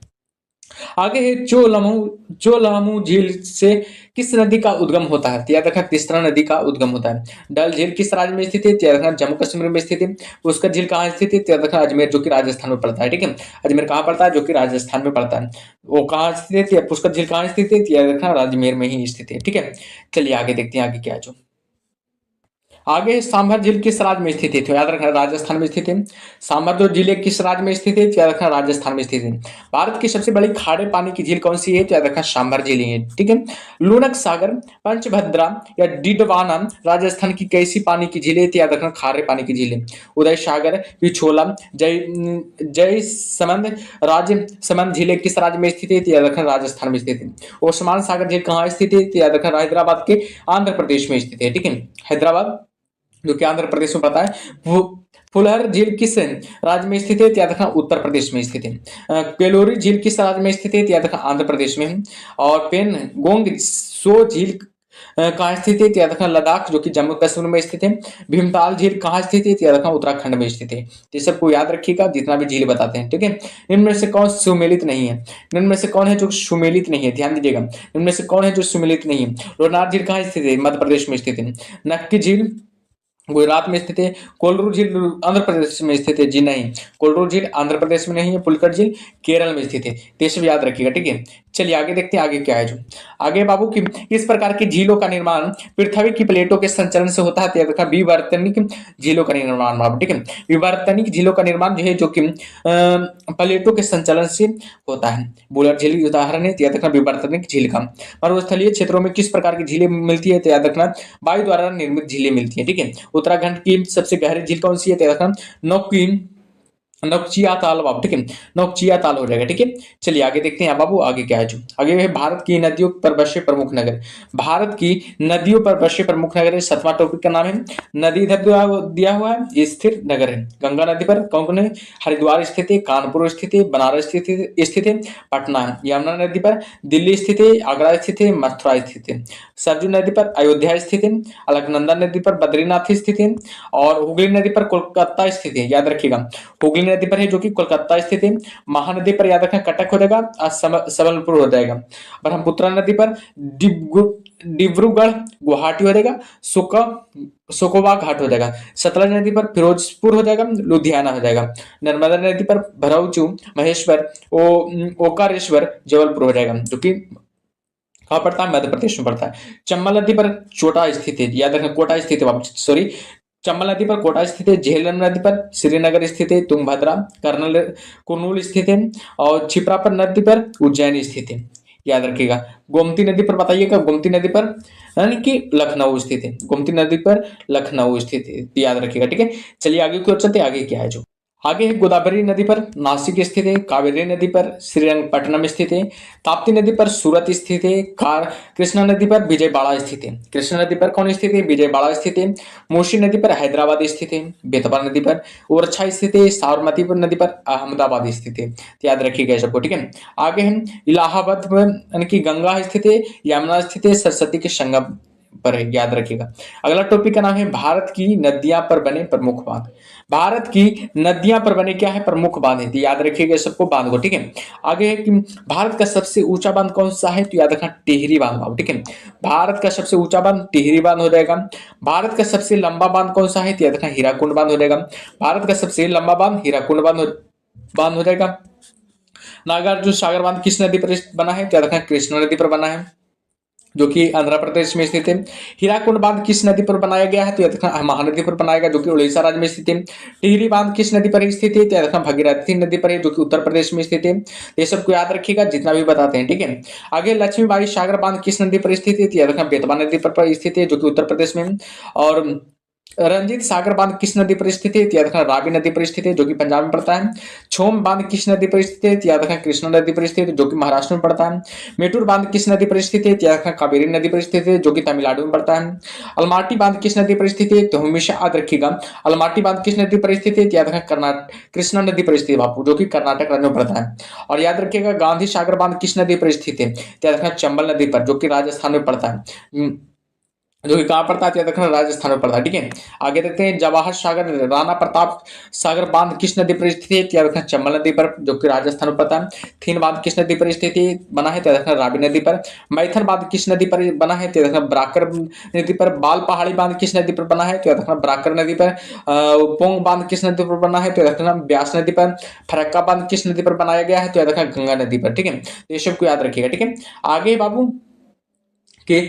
Speaker 1: आगे है चोलामू झील से किस नदी का उद्गम होता है, तो याद रखना तीस्ता नदी का उद्गम होता है। डल झील किस राज्य में स्थित है, तो याद रखना जम्मू कश्मीर में स्थित है। उसका झील कहाँ स्थित है, तो याद रखना अजमेर, जो कि राजस्थान में पड़ता है, ठीक है। अजमेर कहाँ पड़ता है, जो कि राजस्थान में पड़ता है। वो कहाँ स्थित है, पुष्कर झील कहाँ स्थित है, तो याद रखना अजमेर में ही स्थित है, ठीक है। चलिए आगे देखते हैं आगे क्या है जो। आगे सांभर झील किस राज्य में स्थित है, तो याद रखना राजस्थान में स्थित है। सांभर जो झील है किस राज्य में स्थित है, तो याद रखना राजस्थान में स्थित है। भारत की सबसे बड़ी खारे पानी की झील कौन सी है, तो याद रखना सांभर झील ही है, ठीक है। लूनक सागर, पंचभद्रा या डिडवाना राजस्थान की कैसी पानी की झील है, तो याद रखना खारे पानी की झील है। उदय सागर, पिछोला, जय समंद, राज्य समंद झील किस राज्य में स्थित है, तो याद रखना राजस्थान में स्थित है। ओस्मान सागर झील कहाँ स्थित है, तो याद रखना हैदराबाद के आंध्र प्रदेश में स्थित है, ठीक है। हैदराबाद जो कि आंध्र प्रदेश में पड़ता है। वो फुलहर झील किस राज्य में स्थित है, तो याद रखना उत्तर प्रदेश में स्थित है। केलोरी झील किस राज्य में स्थित है, तो याद रखना आंध्र प्रदेश में है। और पेन गोंग सो झील कहाँ स्थित है, तो याद रखना लद्दाख, जो कि जम्मू कश्मीर में स्थित है। भीमताल झील कहाँ स्थित है, तो याद रखना उत्तराखंड में स्थित है। तो ये सबको याद रखिएगा जितना भी झील बताते हैं, ठीक है। इनमें से कौन सुमेलित नहीं है, इनमें से कौन है जो सुमेलित नहीं है, ध्यान दीजिएगा। इनमें से कौन है जो सुमेलित नहीं है। लोनार झील कहाँ स्थित है, मध्य प्रदेश में स्थित है। नक्की झील गुजरात में स्थित है। कोलरू झील आंध्र प्रदेश में स्थित है, जी नहीं, कोलरू झील आंध्र प्रदेश में नहीं है। पुलकट झील केरल में स्थित है। तो ये सब याद रखिएगा, ठीक है। चलिए आगे देखते हैं आगे क्या है जो। आगे बाबू की इस प्रकार की झीलों का निर्माण पृथ्वी की प्लेटों के संचलन से होता है, तो याद रखना विवर्तनिक झीलों का निर्माण बाबू, ठीक है। विवर्तनिक झीलों का निर्माण जो है, जो कि प्लेटों के संचलन से होता है। बुलर झील की उदाहरण है, तो याद रखना विवर्तनिक झील का। पर्वतस्थलीय क्षेत्रों में किस प्रकार की झीलें मिलती है, तो याद रखना वायु द्वारा निर्मित झीलें मिलती है, ठीक है। उत्तराखंड की सबसे गहरी झील कौन सी है, तो याद रखना नौकी नौकचिया ताल बाबू, ठीक है। नौकचिया ताल हो जाएगा, ठीक है। चलिए आगे देखते हैं बाबू आगे क्या है जो। आगे है भारत की नदियों पर बसे प्रमुख नगर। भारत की नदियों पर बसे प्रमुख नगर है। 7वां टॉपिक का नाम है नदी, इधर दिया हुआ है, स्थिर नगर है। गंगा नदी पर कौन कौन है, हरिद्वार स्थित है, कानपुर स्थित है, बनारस स्थित है, पटना है। यमुना नदी पर दिल्ली स्थित है, आगरा स्थित है, मथुरा स्थित है। सरजू नदी पर अयोध्या स्थित है। अलकनंदा नदी पर बद्रीनाथ स्थित है। और हुगली नदी पर कोलकाता स्थित है, याद रखिएगा। हुगली नदी पर है, जो कि कोलकाता स्थित है। महानदी पर याद रखना कटक हो जाएगा और सबलपुर हो जाएगा। ब्रह्मपुत्र नदी पर डिब्रूगढ़ गुवाहाटी हो जाएगा। सोकोबा घाट हो जाएगा। सतलज नदी पर फिरोजपुर हो जाएगा, लुधियाना हो जाएगा। नर्मदा नदी पर भरौचू, महेश्वर, ओकारेश्वर, जबलपुर हो जाएगा, जो कि कहाँ पड़ता है, मध्य प्रदेश में पड़ता है। चंबल नदी पर चोटा स्थित है, याद रखना कोटा स्थित है, सॉरी, चंबल नदी पर कोटा स्थित है। झेलम नदी पर श्रीनगर स्थित है। तुंगभद्रा कुर्नूल स्थित है। और छिप्रा पर नदी पर उज्जैन स्थित है, याद रखिएगा। गोमती नदी पर बताइएगा, गोमती नदी पर यानी कि लखनऊ स्थित है। गोमती नदी पर लखनऊ स्थित है, याद रखिएगा, ठीक है। चलिए आगे की ओर चलते, आगे क्या है जो। आगे है गोदावरी नदी पर नासिक स्थित है। कावेरी नदी पर श्रीरंगपट्टनम स्थित है। ताप्ती नदी पर सूरत स्थित है। कृष्णा नदी पर विजयवाड़ा स्थित है। कृष्णा नदी पर कौन स्थित है, विजयवाड़ा स्थित है। मूसी नदी पर हैदराबाद स्थित है। बेतवा नदी पर ओरछा स्थित है। साबरमती नदी पर अहमदाबाद स्थित है। तो याद रखिएगा सबको, ठीक है। आगे है इलाहाबाद में यानी कि गंगा स्थित है, यमुना स्थित है, सरस्वती के संगम पर है, याद रखिएगा। अगला टॉपिक का नाम है भारत की नदियां पर बने प्रमुख बांध। भारत की नदियां पर बने क्या है, प्रमुख बांध है, तो याद रखिएगा सबको बांध को, ठीक है। आगे है कि भारत का सबसे ऊंचा बांध कौन सा है, तो याद रखना टिहरी बांध बाबू, ठीक है। भारत का सबसे ऊंचा बांध टिहरी बांध हो जाएगा। भारत का सबसे लंबा बांध कौन सा है, तो याद रखना हीराकुंड बांध हो जाएगा। भारत का सबसे लंबा बांध हीराकुंड बांध हो जाएगा। नागार्जुन सागर बांध किस नदी पर बना है, तो याद रखना कृष्णा नदी पर बना है। जो कि आंध्र प्रदेश में स्थित है। हीराकुंड बांध किस नदी पर बनाया गया है? तो याद रखना महानदी पर बनाया गया, जो कि उड़ीसा राज्य में स्थित है। टिहरी बांध किस नदी पर स्थित है? तो याद रखना भगीरथी नदी पर है, जो कि उत्तर प्रदेश में स्थित है। ये सबको याद रखिएगा जितना भी बताते हैं, ठीक है। आगे लक्ष्मीबाई सागर बांध किस नदी पर स्थित है? तो याद रखना बेतवा नदी पर स्थित है, जो कि उत्तर प्रदेश में है। और रंजीत सागर बांध किस नदी पर स्थित है? तो याद रखना रावी नदी पर स्थित है, जो कि पंजाब में पड़ता है। छोम बांध किस नदी पर स्थित है? तो याद रखना कृष्णा नदी पर स्थित है, जो कि महाराष्ट्र में पड़ता है। मेटूर बांध किस नदी पर स्थित है? तो याद रखना कावेरी नदी पर स्थित है, जो कि तमिलनाडु में पड़ता है। अलमाटी बांध किस नदी पर स्थित है? तो हमेशा याद रखिएगा अलमाटी बांध किस नदी पर स्थित है? तो याद रखना कर्नाटक कृष्णा नदी पर स्थित है बापू, जो कि कर्नाटक राज्य में पड़ता है। और याद रखिएगा गांधी सागर बांध किस नदी पर स्थित है? तो याद रखना चंबल नदी पर, जो कि राजस्थान में पड़ता है। जो कि कहाँ पड़ता है? तो याद रखना राजस्थान में पड़ता है, ठीक है। आगे देखते हैं जवाहर सागर राणा प्रताप सागर बांध किस नदी पर स्थित है? तो याद रखना चंबल नदी पर, जो कि राजस्थान में पड़ता है। थीन बांध किस नदी पर स्थित है बना है? तो याद रखना रावी नदी पर। मैथन बांध किस नदी पर बना है? तो याद रखना ब्राकर नदी पर। बाल पहाड़ी बांध किस नदी पर बना है? तो याद रखना ब्राकर नदी पर। पोंग बांध किस नदी पर बना है? तो याद रखना ब्यास नदी पर। फरक्का बांध किस नदी पर बनाया गया है? तो याद रखना गंगा नदी पर, ठीक है। तो ये सबको याद रखिएगा, ठीक है। आगे बाबू कि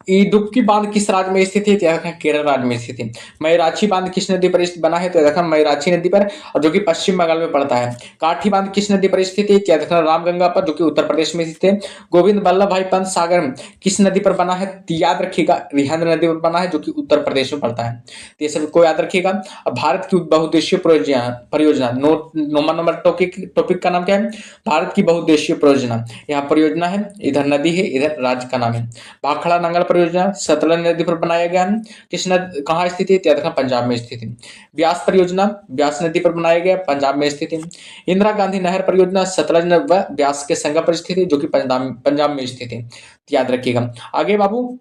Speaker 1: इडुक्की बांध किस राज्य में स्थित है? तो याद रखना केरल राज्य में स्थित है। मैराची बांध किस नदी पर बना है? तो याद रखना मैराची नदी पर, और जो कि पश्चिम बंगाल में पड़ता है। काठी बांध किस नदी पर स्थित है? तो याद रखना रामगंगा पर, जो कि उत्तर प्रदेश में स्थित है। गोविंद बल्लभ भाई पंत सागर किस नदी पर बना है? तो याद रखिएगा रिहंद नदी पर बना है, जो कि उत्तर प्रदेश में पड़ता है। तो ये सब को याद रखिएगा। अब भारत की बहुउद्देशीय परियोजना परियोजना नंबर टॉपिक का नाम क्या है? भारत की बहुउद्देशीय परियोजना। यहाँ परियोजना है, इधर नदी है, इधर राज्य का नाम है। भाखड़ा नंगल परियोजना सतलज नदी पर बनाया गया है। किस नदी कहाँ स्थित है? तो याद रखना पंजाब में स्थित है। ब्यास परियोजना ब्यास नदी पर बनाया गया, पंजाब में स्थित है। इंदिरा गांधी नहर परियोजना सतलज व ब्यास के संगम पर स्थित है, जो कि पंजाब में स्थित है। तो याद रखिएगा। आगे बाबू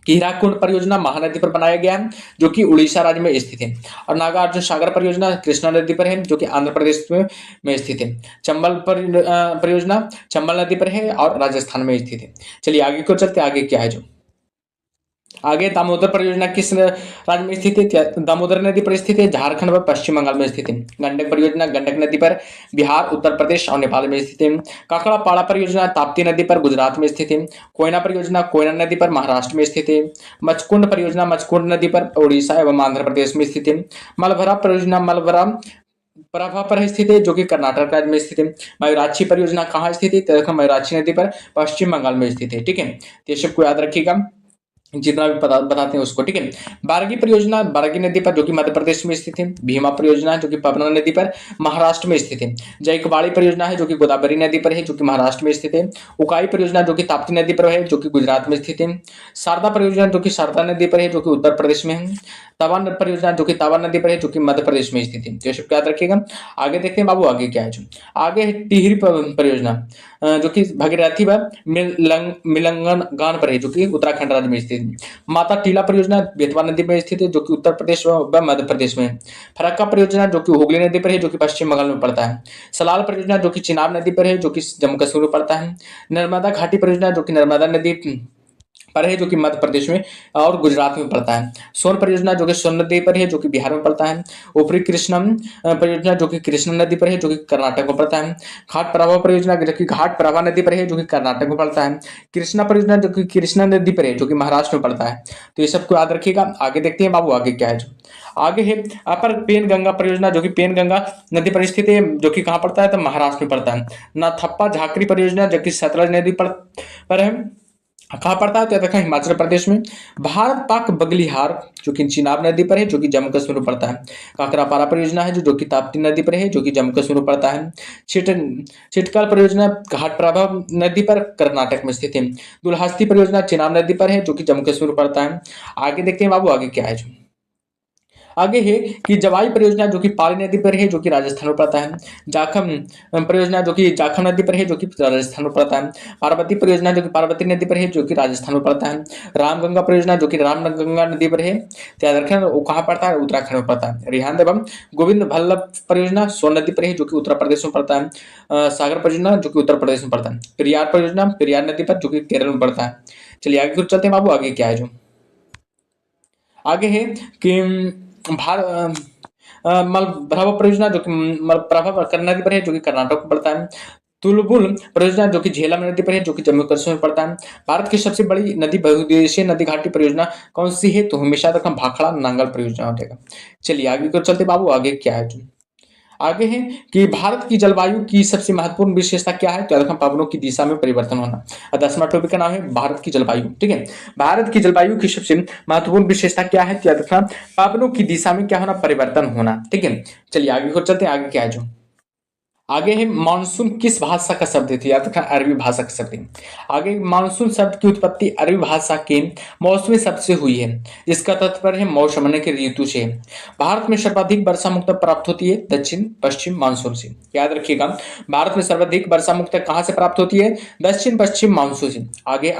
Speaker 1: हीराकुंड परियोजना महानदी पर बनाया गया है, जो कि उड़ीसा राज्य में स्थित है। और नागार्जुन सागर परियोजना कृष्णा नदी पर है, जो कि आंध्र प्रदेश में स्थित है। चंबल परियोजना चंबल नदी पर है और राजस्थान में स्थित है। चलिए आगे को चलते, आगे क्या है जो आगे दामोदर परियोजना किस राज्य में स्थित है? दामोदर नदी पर स्थित है, झारखंड व पश्चिम बंगाल में स्थित है। गंडक परियोजना गंडक नदी पर बिहार, उत्तर प्रदेश और नेपाल में स्थित है। काकड़ा पाड़ा परियोजना ताप्ती नदी पर गुजरात में स्थित है। कोयना परियोजना कोयना नदी पर महाराष्ट्र में स्थित है। मचकुंड परियोजना मचकुंड नदी पर उड़ीसा एवं आंध्र प्रदेश में स्थित है। मलभरा परियोजना मलभरा प्रभा पर स्थित है, जो कि कर्नाटक राज्य में स्थित है। मयूराक्षी परियोजना कहाँ स्थित है? तो मयूराक्षी नदी पर पश्चिम बंगाल में स्थित है, ठीक है। तो ये सबको याद रखिएगा जितना भी बताते हैं उसको, ठीक है। बारगी परियोजना बारगी नदी पर, जो कि मध्य प्रदेश में स्थित है। भीमा परियोजना जो कि पवना नदी पर महाराष्ट्र में स्थित है। जयकवाड़ी परियोजना है, जो कि गोदावरी नदी पर है, जो कि महाराष्ट्र में स्थित है। उकाई परियोजना जो कि ताप्ती नदी पर है, जो कि गुजरात में स्थित है। शारदा परियोजना जो कि शारदा नदी पर है, जो कि उत्तर प्रदेश में है। तवा परियोजना जो कि तवा नदी पर है, जो कि मध्य प्रदेश में स्थित है। तो ये सब याद रखिएगा। आगे देखते हैं बाबू आगे क्या है जो आगे है टिहरी परियोजना, जो कि भगीरथी व मिलंगन गान पर है, जो कि उत्तराखंड राज्य में स्थित है। माता टीला परियोजना बेतवा नदी में स्थित है, जो कि उत्तर प्रदेश व मध्य प्रदेश में है। फरक्का परियोजना जो कि हुगली नदी पर है, जो कि पश्चिम बंगाल में पड़ता है। सलाल परियोजना जो कि चिनाब नदी पर है, जो कि जम्मू कश्मीर में पड़ता है। नर्मदा घाटी परियोजना जो कि नर्मदा नदी पर है, जो कि मध्य प्रदेश में और गुजरात में पड़ता है। सोन परियोजना जो कि सोन नदी पर है, जो कि बिहार में पड़ता है। ऊपरी कृष्णम परियोजना जो कि कृष्णा नदी पर है, जो कि कर्नाटक में पड़ता है। घाट प्रभा परियोजना जो कि घाट प्रभा नदी पर है, जो कि कर्नाटक में पड़ता है। कृष्णा परियोजना जो कि कृष्णा नदी पर है, जो कि महाराष्ट्र में पड़ता है। तो ये सबको याद रखिएगा। आगे देखते हैं बाबू आगे क्या है जो आगे है अपर पेन गंगा परियोजना, जो कि पेन गंगा नदी पर स्थित है, जो कि कहाँ पड़ता है? तो महाराष्ट्र में पड़ता है। नाथप्पा झाकरी परियोजना जो कि सतलज नदी पर है, कहाँ पड़ता है? तो देखा हिमाचल प्रदेश में। भारत पाक बगलिहार जो कि चिनाब नदी पर है, जो कि जम्मू कश्मीर में पड़ता है। काकरापारा परियोजना है जो कि ताप्ती नदी पर है, जो कि जम्मू कश्मीर में पड़ता है। चिटकल परियोजना घाट प्रभा नदी पर कर्नाटक में स्थित है। दुल्हस्ती परियोजना चिनाब नदी पर है, जो कि जम्मू कश्मीर में पड़ता है। आगे देखते हैं बाबू आगे क्या है जो आगे है कि जवाई परियोजना जो कि पाली नदी पर है, जो कि राजस्थान में पड़ता है। जाखम परियोजना जो कि जाखम नदी पर है, जो कि राजस्थान में पड़ता है। पार्वती परियोजना जो कि पार्वती नदी पर है, जो कि राजस्थान में पड़ता है। रामगंगा परियोजना जो कि रामगंगा नदी पर है, तो याद रखें वो कहाँ पड़ता है? उत्तराखंड में पड़ता है। रिहांद एवं गोविंद वल्लभ परियोजना सोन नदी पर है, जो कि उत्तर प्रदेश में पड़ता है। सागर परियोजना जो कि उत्तर प्रदेश में पड़ता है। पेरियार परियोजना पेरियार नदी पर, जो कि केरल में पड़ता है। चलिए आगे चलते हैं बाबू आगे क्या है जो आगे है कि मलप्रभा परियोजना जो कि मलप्रभा नदी पर है, जो कि कर्नाटक में पड़ता है। तुलबुल परियोजना जो कि झेलम नदी पर है, जो कि जम्मू कश्मीर में पड़ता है। भारत की सबसे बड़ी नदी बहुउद्देशीय नदी घाटी परियोजना कौन सी है? तो हमेशा रखना भाखड़ा नांगल परियोजना हो जाएगा। चलिए आगे को चलते बाबू, आगे क्या है जो आगे है कि भारत की जलवायु की सबसे महत्वपूर्ण विशेषता क्या है? तो याद रखना पवनों की दिशा में परिवर्तन होना। और 10वां टॉपिक का नाम है भारत की जलवायु। ठीक है, भारत की जलवायु की सबसे महत्वपूर्ण विशेषता क्या है? तो याद रखना पवनों की दिशा में क्या होना? परिवर्तन होना। ठीक है, चलिए आगे को चलते हैं, आगे क्या है जो आगे है मानसून किस भाषा का शब्द है? तो याद रखना अरबी भाषा का शब्द है। आगे मानसून शब्द की उत्पत्ति अरबी भाषा के मौसमी शब्द से हुई है, जिसका तात्पर्य है मौसम के ऋतु से। भारत में सर्वाधिक वर्षा मुक्तक प्राप्त होती है दक्षिण पश्चिम मानसून से। याद रखिएगा, भारत में सर्वाधिक वर्षा मुक्तक कहाँ से प्राप्त होती है? दक्षिण पश्चिम मानसून से। आगे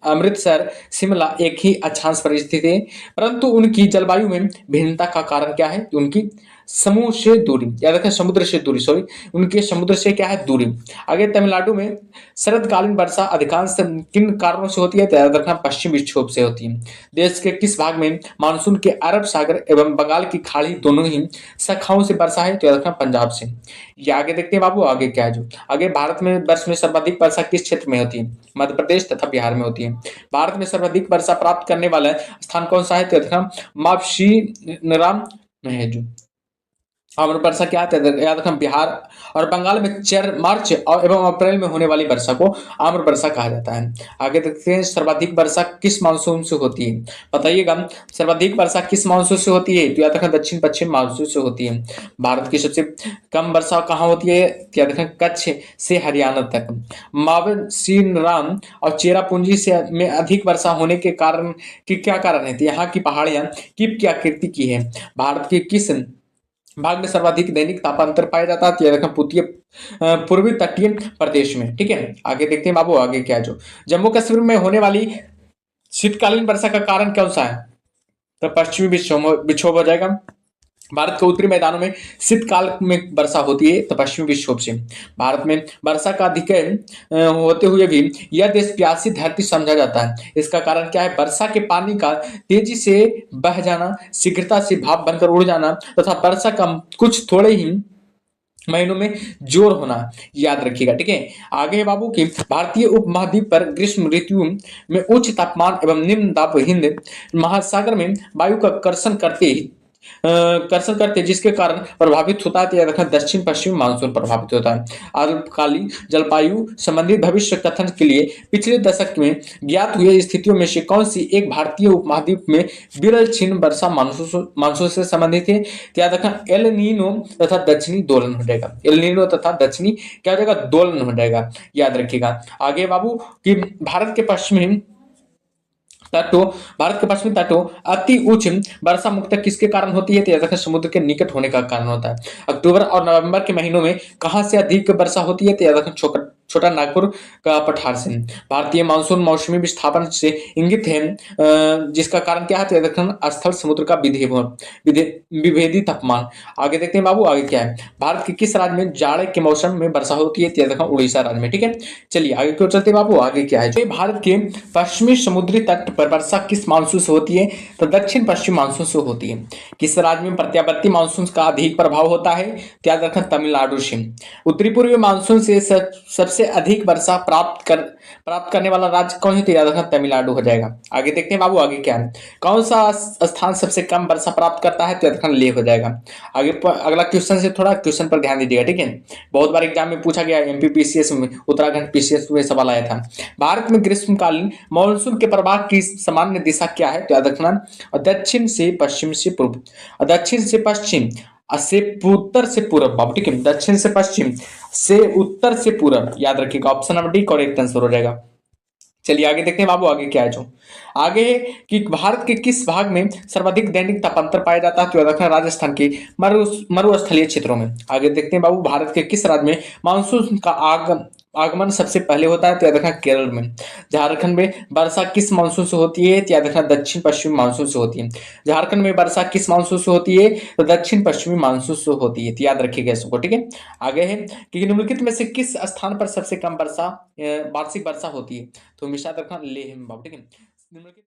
Speaker 1: अमृतसर शिमला एक ही अक्षांश पर स्थित है, परंतु उनकी जलवायु में भिन्नता का कारण क्या है? उनकी समूह से दूरी, याद रखें समुद्र से दूरी, सॉरी, उनके समुद्र से क्या है? दूरी। आगे तमिलनाडु में शरदकालीन वर्षा अधिकांश किन कारणों से होती है? तो याद रखना पश्चिम विक्षोभ से होती है। देश के किस भाग में मानसून के अरब सागर एवं बंगाल की खाड़ी दोनों ही शाखाओं से वर्षा है? तो याद रखना पंजाब से। ये आगे देखते हैं बाबू, आगे क्या है जो आगे भारत में वर्ष में सर्वाधिक वर्षा किस क्षेत्र में होती है? मध्य प्रदेश तथा बिहार में होती है। भारत में सर्वाधिक वर्षा प्राप्त करने वाला स्थान कौन सा है? तो याद रखना मापशी नाम में है जो आम्र वर्षा क्या है? याद रखना बिहार और बंगाल में मार्च और एवं अप्रैल में होने वाली वर्षा को आम्र वर्षा कहा जाता है। आगे देखते हैं सर्वाधिक वर्षा किस मानसून से होती है? बताइएगा, सर्वाधिक वर्षा किस मानसून से होती है? तो याद रखना दक्षिण पश्चिम मानसून से होती है। भारत की सबसे कम वर्षा कहाँ होती है? तो याद रखना कच्छ से हरियाणा तक। मावसीनराम और चेरापूंजी से में अधिक वर्षा होने के कारण की क्या कारण है? तो यहाँ की पहाड़ियां कीप की आकृति की है। भारत के किस भाग में सर्वाधिक दैनिक तापांतर पाया जाता है? तो याद रखना पूर्वी तटीय प्रदेश में। ठीक है, आगे देखते हैं बाबू, आगे क्या है जो जम्मू कश्मीर में होने वाली शीतकालीन वर्षा का कारण कौन सा है? तो पश्चिमी विक्षोभ हो जाएगा। भारत के उत्तरी मैदानों में शीतकाल में वर्षा होती है तो पश्चिमी विक्षोभ से। भारत में वर्षा का अधिक होते हुए भी यह देश प्यासी धरती समझा जाता है। इसका कारण क्या है? वर्षा के पानी का तेजी से बह जाना, शीघ्रता से भाप बनकर उड़ जाना तथा वर्षा का कुछ थोड़े ही महीनों में जोर होना। याद रखिएगा। ठीक है, आगे है बाबू की भारतीय उपमहाद्वीप पर ग्रीष्म ऋतु में उच्च तापमान एवं निम्न दाब हिंद महासागर में वायु का कर्षण करते जिसके कारण प्रभावित होता है। तो याद रखना दक्षिण पश्चिम मानसून प्रभावित होता है। अल्पकालीन जलवायु संबंधी भविष्य कथन के लिए पिछले दशक में ज्ञात हुए स्थितियों में से कौन सी एक भारतीय उपमहाद्वीप में विरल क्षीण वर्षा मानसून से संबंधित है? तो याद रखना एल नीनो तथा दक्षिणी दोलन हो जाएगा। एल नीनो तथा दक्षिणी क्या हो जाएगा? दोलन हो जाएगा। याद रखिएगा। आगे बाबू कि भारत के पश्चिमी तटों भारत के पश्चिमी तटों अति उच्च वर्षा मुक्तक किसके कारण होती है? तो याद रखें समुद्र के निकट होने का कारण होता है। अक्टूबर और नवंबर के महीनों में कहां से अधिक वर्षा होती है? तो याद रखें छोटा नागपुर का पठार से। भारतीय मानसून मौसमी विस्थापन से इंगित है, जिसका कारण क्या है? तो याद रखना स्थल समुद्र का विभेदी तापमान। आगे देखते हैं बाबू, आगे क्या है? भारत के किस राज्य में जाड़े के मौसम में वर्षा होती है? तो याद रखना उड़ीसा राज्य में। ठीक है, चलिए आगे क्यों चलते हैं बाबू, आगे क्या है? जो भारत के पश्चिमी समुद्री तट पर वर्षा किस मानसून से होती है? तो दक्षिण पश्चिम मानसून से होती है। किस राज्य में प्रत्यावर्ती मानसून का अधिक प्रभाव होता है? तो याद रखना तमिलनाडु से। उत्तरी पूर्वी मानसून से सबसे अधिक वर्षा प्राप्त करने वाला राज्य कौन है? तो याद रखना तमिलनाडु हो जाएगा। आगे देखते हैं बाबू, आगे क्या है? कौन सा स्थान सबसे कम वर्षा प्राप्त करता है? तो याद रखना लेह हो जाएगा। आगे अगला क्वेश्चन से थोड़ा क्वेश्चन पर ध्यान दीजिएगा। ठीक है, बहुत बार एग्जाम में पूछा गया, एमपी पीसीएस में, उत्तराखंड पीसीएस में सवाल आया था। भारत में ग्रीष्मकालीन मानसून के प्रवाह की सामान्य दिशा क्या है? तो याद रखना दक्षिण से पश्चिम से पूर्व, दक्षिण से पश्चिम से उत्तर से पूर्व बाबू। ठीक है, दक्षिण से पश्चिम से उत्तर से पूर्व। याद रखिएगा, option number D correct answer हो जाएगा। चलिए आगे देखते हैं बाबू, आगे क्या है? जो आगे है कि भारत के किस भाग में सर्वाधिक दैनिक तापांतर पाया जाता है? तो याद रखना राजस्थान के मरुस्थलीय क्षेत्रों में। आगे देखते हैं बाबू, भारत के किस राज्य में मानसून का आगमन सबसे पहले होता है? तो याद रखना केरल में। झारखंड में वर्षा किस मानसून से होती है? तो याद रखना दक्षिण पश्चिमी मानसून से होती है। झारखंड में वर्षा किस मानसून से होती है? तो दक्षिण पश्चिमी मानसून से होती है। तो याद रखिएगा इसको। ठीक है, आगे है कि निम्नलिखित में से किस स्थान पर सबसे कम वार्षिक वर्षा होती है? तो हमेशा याद रखना लेह में बाबू। ठीक है, निम्नलिखित